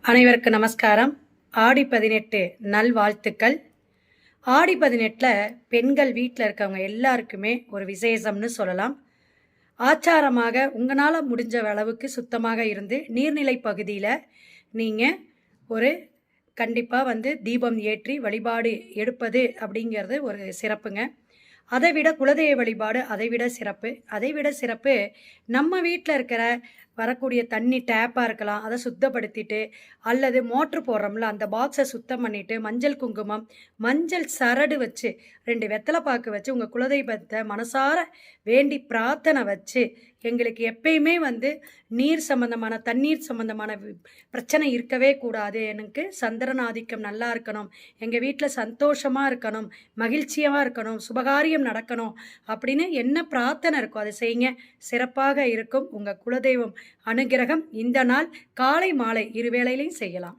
அனைவருக்கும் நமஸ்காரம். ஆடி 18 நல்வாழ்த்துக்கள். ஆடி 18 பெண்கள் வீட்டில் இருக்கவங்க எல்லாருக்குமே ஒரு விசேஷம்னு சொல்லலாம். ஆச்சாரமாக உங்களால் முடிஞ்ச அளவுக்கு சுத்தமாக இருந்து நீர்நிலை பகுதியில் நீங்கள் ஒரு கண்டிப்பாக தீபம் ஏற்றி வழிபாடு எடுப்பது அப்படிங்கிறது ஒரு சிறப்புங்க. அதைவிட குலதெய்வ வழிபாடு அதைவிட சிறப்பு. அதைவிட சிறப்பு, நம்ம வீட்டில் இருக்கிற வரக்கூடிய தண்ணி டேப்பாக இருக்கலாம், அதை சுத்தப்படுத்திட்டு, அல்லது மோட்ரு போடுறோம்ல அந்த பாக்ஸை சுத்தம் பண்ணிவிட்டு, மஞ்சள் குங்குமம், மஞ்சள் சரடு வச்சு 2 வெத்தலை பாக்கு வச்சு உங்கள் குலதெய்வத்தை மனசார வேண்டி பிரார்த்தனை வச்சு, எங்களுக்கு எப்பயுமே நீர் சம்பந்தமான தண்ணீர் சம்பந்தமான பிரச்சனை இருக்கவே கூடாது, எனக்கு சந்திரன் ஆதிக்கம் நல்லா இருக்கணும், எங்கள் வீட்டில் சந்தோஷமாக இருக்கணும், மகிழ்ச்சியாக இருக்கணும், சுபகாரியம் நடக்கணும் அப்படின்னு என்ன பிரார்த்தனை இருக்கோ அதை செய்யுங்க. சிறப்பாக இருக்கும். உங்கள் குலதெய்வம் அனுகிரகம் இந்த நாள் காலை மாலை இருவேளையிலையும் செய்யலாம்.